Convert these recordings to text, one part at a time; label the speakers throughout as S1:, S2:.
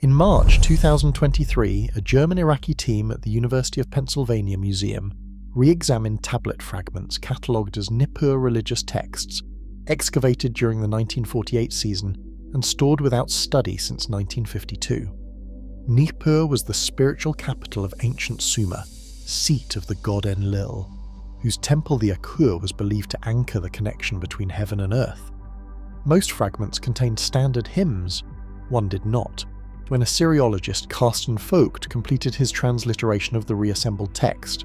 S1: In March 2023, a German-Iraqi team at the University of Pennsylvania Museum re-examined tablet fragments catalogued as Nippur religious texts, excavated during the 1948 season and stored without study since 1952. Nippur was the spiritual capital of ancient Sumer, seat of the god Enlil, whose temple the E-kur was believed to anchor the connection between heaven and earth. Most fragments contained standard hymns, one did not, when assyriologist Karsten Vogt completed his transliteration of the reassembled text.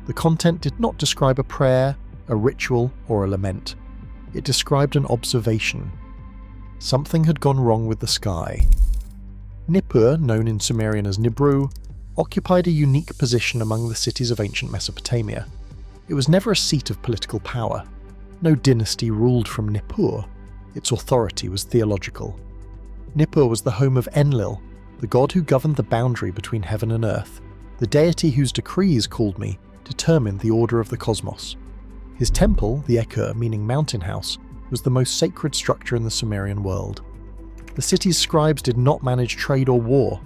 S1: The content did not describe a prayer, a ritual, or a lament. It described an observation. Something had gone wrong with the sky. Nippur, known in Sumerian as Nibru, occupied a unique position among the cities of ancient Mesopotamia. It was never a seat of political power. No dynasty ruled from Nippur. Its authority was theological. Nippur was the home of Enlil, the god who governed the boundary between heaven and earth. The deity whose decrees, called me, determined the order of the cosmos. His temple, the E-kur, meaning mountain house, was the most sacred structure in the Sumerian world. The city's scribes did not manage trade or war.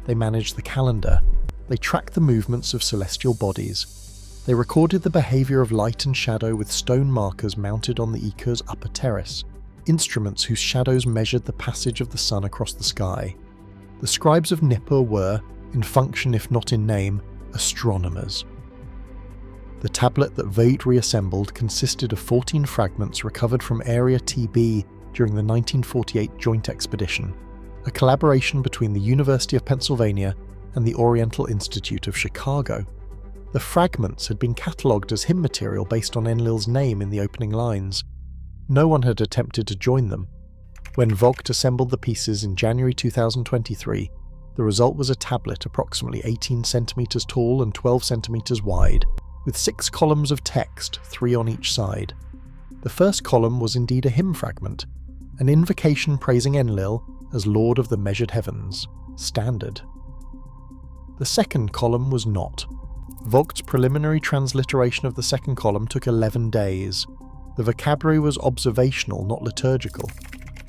S1: They managed the calendar. They tracked the movements of celestial bodies. They recorded the behavior of light and shadow with stone markers mounted on the E-kur's upper terrace, instruments whose shadows measured the passage of the sun across the sky. The scribes of Nippur were, in function if not in name, astronomers. The tablet that Vogt reassembled consisted of 14 fragments recovered from Area TB during the 1948 joint expedition, a collaboration between the University of Pennsylvania and the Oriental Institute of Chicago. The fragments had been catalogued as hymn material based on Enlil's name in the opening lines. No one had attempted to join them. When Vogt assembled the pieces in January 2023, the result was a tablet approximately 18 centimeters tall and 12 centimeters wide, with 6 columns of text, 3 on each side. The first column was indeed a hymn fragment, an invocation praising Enlil as Lord of the measured heavens, standard. The second column was not. Vogt's preliminary transliteration of the second column took 11 days. The vocabulary was observational, not liturgical.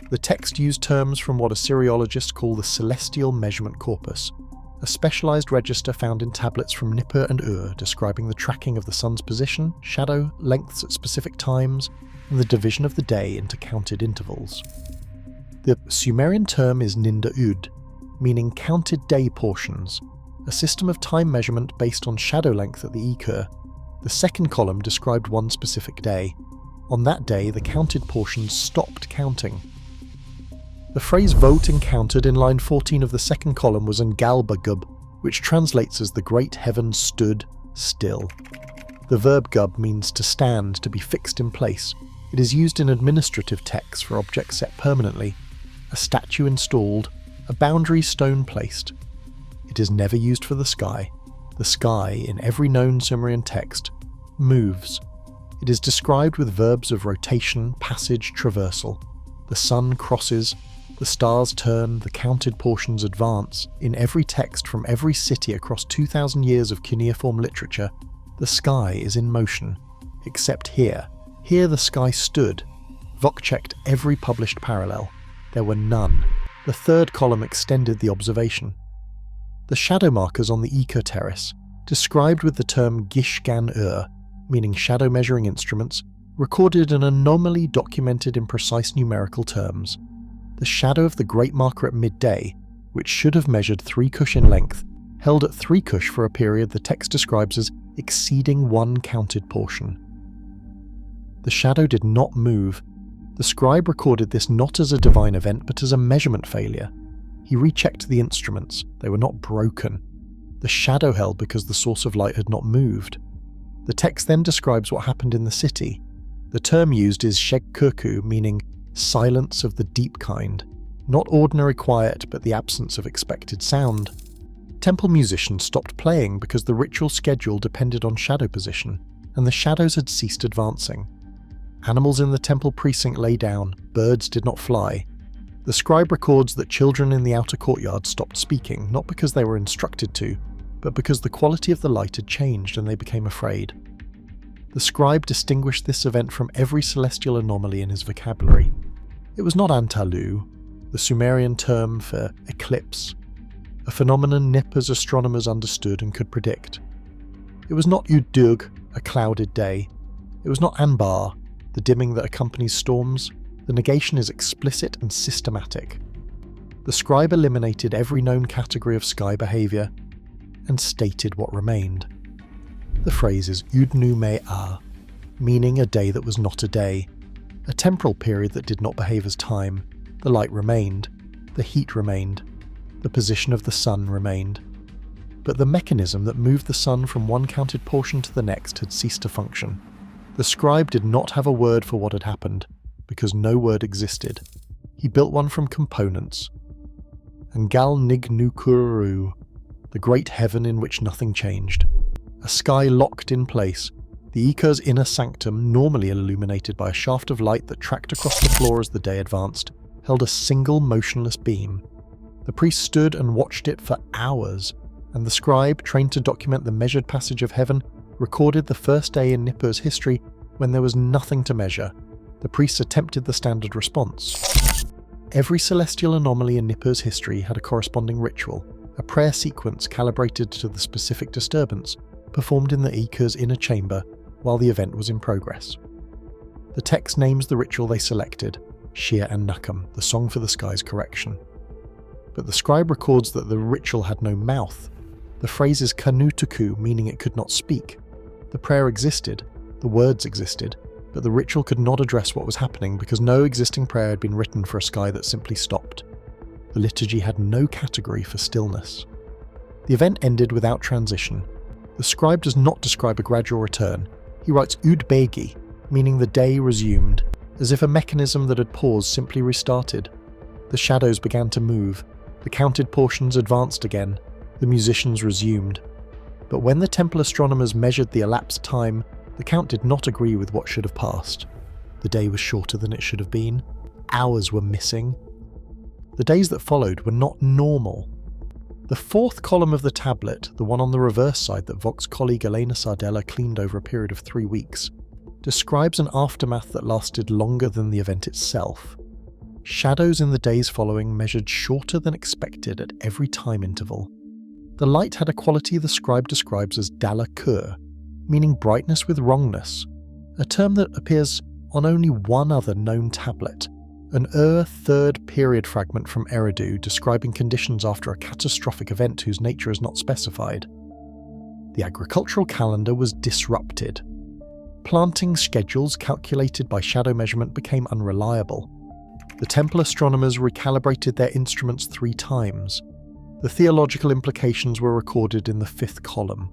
S1: The text used terms from what assyriologists call the celestial measurement corpus, a specialized register found in tablets from Nippur and Ur describing the tracking of the sun's position, shadow, lengths at specific times, and the division of the day into counted intervals. The Sumerian term is Ninda-ud, meaning counted day portions, a system of time measurement based on shadow length at the E-kur. The second column described one specific day. On that day, the counted portions stopped counting. The phrase Vogt encountered in line 14 of the second column was Ngalba-gub, which translates as the great heavens stood still. The verb gub means to stand, to be fixed in place. It is used in administrative texts for objects set permanently, a statue installed, a boundary stone placed. It is never used for the sky. The sky, in every known Sumerian text, moves. It is described with verbs of rotation, passage, traversal. The sun crosses, the stars turn, the counted portions advance. In every text from every city across 2,000 years of cuneiform literature, the sky is in motion, except here. Here the sky stood. Vogt checked every published parallel. There were none. The third column extended the observation. The shadow markers on the E-kur terrace, described with the term Gishgan-ur, meaning shadow measuring instruments, recorded an anomaly documented in precise numerical terms. The shadow of the great marker at midday, which should have measured 3 kush in length, held at 3 kush for a period the text describes as exceeding 1 counted portion. The shadow did not move. The scribe recorded this not as a divine event but as a measurement failure. He rechecked the instruments. They were not broken. The shadow held because the source of light had not moved. The text then describes what happened in the city. The term used is shegkurku, meaning silence of the deep kind. Not ordinary quiet, but the absence of expected sound. Temple musicians stopped playing because the ritual schedule depended on shadow position, and the shadows had ceased advancing. Animals in the temple precinct lay down, birds did not fly. The scribe records that children in the outer courtyard stopped speaking, not because they were instructed to, but because the quality of the light had changed and they became afraid. The scribe distinguished this event from every celestial anomaly in his vocabulary. It was not Antalu, the Sumerian term for eclipse, a phenomenon Nippur's astronomers understood and could predict. It was not Udug, a clouded day. It was not Anbar, the dimming that accompanies storms. The negation is explicit and systematic. The scribe eliminated every known category of sky behaviour and stated what remained. The phrase is Udnu Me-a, meaning a day that was not a day, a temporal period that did not behave as time. The light remained, the heat remained, the position of the sun remained. But the mechanism that moved the sun from one counted portion to the next had ceased to function. The scribe did not have a word for what had happened, because no word existed. He built one from components. Angal Nignukuru, the great heaven in which nothing changed. A sky locked in place, the E-kur's inner sanctum, normally illuminated by a shaft of light that tracked across the floor as the day advanced, held a single motionless beam. The priest stood and watched it for hours, and the scribe, trained to document the measured passage of heaven, recorded the first day in Nippur's history when there was nothing to measure. The priests attempted the standard response. Every celestial anomaly in Nippur's history had a corresponding ritual, a prayer sequence calibrated to the specific disturbance, performed in the E-kur's inner chamber while the event was in progress. The text names the ritual they selected, Shir and Nakam, the song for the sky's correction. But the scribe records that the ritual had no mouth. The phrase is kanutuku, meaning it could not speak. The prayer existed, the words existed, but the ritual could not address what was happening because no existing prayer had been written for a sky that simply stopped. The liturgy had no category for stillness. The event ended without transition. The scribe does not describe a gradual return. He writes udbegi, meaning the day resumed, as if a mechanism that had paused simply restarted. The shadows began to move. The counted portions advanced again. The musicians resumed. But when the temple astronomers measured the elapsed time, the count did not agree with what should have passed. The day was shorter than it should have been. Hours were missing. The days that followed were not normal. The fourth column of the tablet, the one on the reverse side that Vogt's colleague Elena Sardella cleaned over a period of 3 weeks, describes an aftermath that lasted longer than the event itself. Shadows in the days following measured shorter than expected at every time interval. The light had a quality the scribe describes as dala-kur, meaning brightness with wrongness, a term that appears on only one other known tablet, an third period fragment from Eridu describing conditions after a catastrophic event whose nature is not specified. The agricultural calendar was disrupted. Planting schedules calculated by shadow measurement became unreliable. The temple astronomers recalibrated their instruments 3 times. The theological implications were recorded in the 5th column.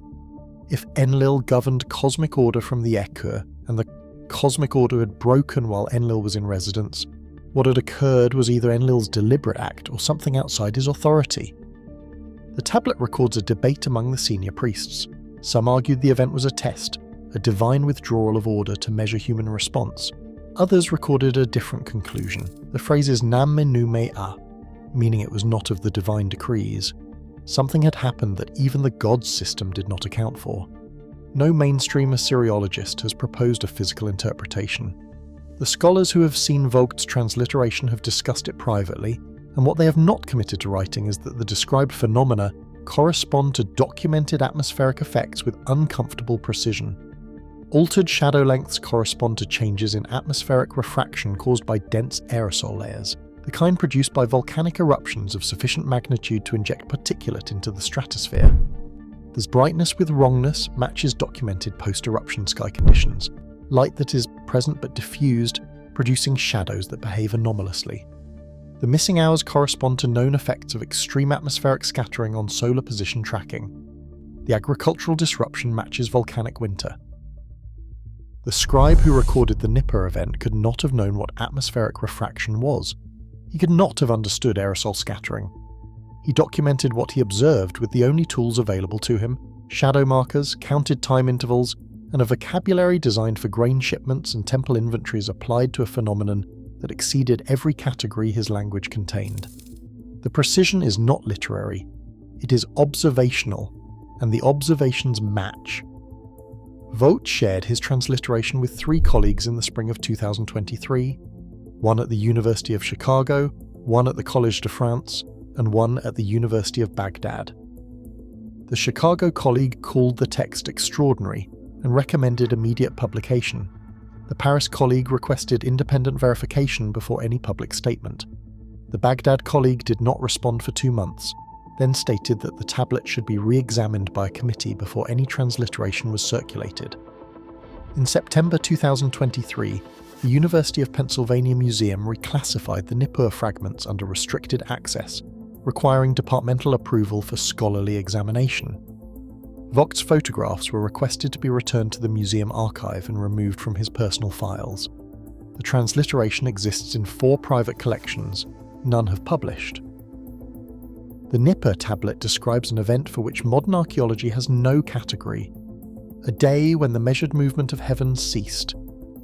S1: If Enlil governed cosmic order from the E-kur, and the cosmic order had broken while Enlil was in residence, what had occurred was either Enlil's deliberate act or something outside his authority. The tablet records a debate among the senior priests. Some argued the event was a test, a divine withdrawal of order to measure human response. Others recorded a different conclusion. The phrase is nam menu me-a, meaning it was not of the divine decrees. Something had happened that even the gods' system did not account for. No mainstream assyriologist has proposed a physical interpretation. The scholars who have seen Vogt's transliteration have discussed it privately, and what they have not committed to writing is that the described phenomena correspond to documented atmospheric effects with uncomfortable precision. Altered shadow lengths correspond to changes in atmospheric refraction caused by dense aerosol layers, the kind produced by volcanic eruptions of sufficient magnitude to inject particulate into the stratosphere. This brightness with wrongness matches documented post-eruption sky conditions, light that is present but diffused, producing shadows that behave anomalously. The missing hours correspond to known effects of extreme atmospheric scattering on solar position tracking. The agricultural disruption matches volcanic winter. The scribe who recorded the Nippur event could not have known what atmospheric refraction was. He could not have understood aerosol scattering. He documented what he observed with the only tools available to him: shadow markers, counted time intervals, and a vocabulary designed for grain shipments and temple inventories applied to a phenomenon that exceeded every category his language contained. The precision is not literary, it is observational, and the observations match. Vogt shared his transliteration with 3 colleagues in the spring of 2023, one at the University of Chicago, one at the Collège de France and one at the University of Baghdad. The Chicago colleague called the text extraordinary and recommended immediate publication. The Paris colleague requested independent verification before any public statement. The Baghdad colleague did not respond for 2 months, then stated that the tablet should be re-examined by a committee before any transliteration was circulated. In September 2023, the University of Pennsylvania Museum reclassified the Nippur fragments under restricted access, requiring departmental approval for scholarly examination. Vogt's photographs were requested to be returned to the museum archive and removed from his personal files. The transliteration exists in 4 private collections, none have published. The Nippur tablet describes an event for which modern archaeology has no category. A day when the measured movement of heavens ceased.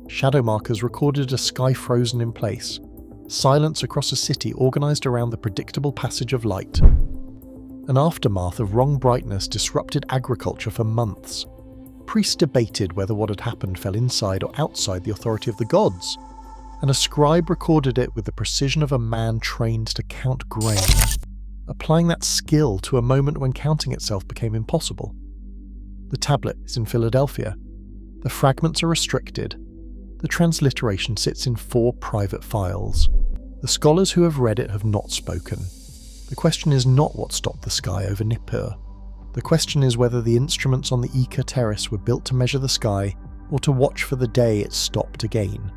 S1: Shadow markers recorded a sky frozen in place. Silence across a city organised around the predictable passage of light. An aftermath of wrong brightness disrupted agriculture for months. Priests debated whether what had happened fell inside or outside the authority of the gods, and a scribe recorded it with the precision of a man trained to count grain, applying that skill to a moment when counting itself became impossible. The tablet is in Philadelphia. The fragments are restricted. The transliteration sits in 4 private files. The scholars who have read it have not spoken. The question is not what stopped the sky over Nippur. The question is whether the instruments on the E-kur terrace were built to measure the sky or to watch for the day it stopped again.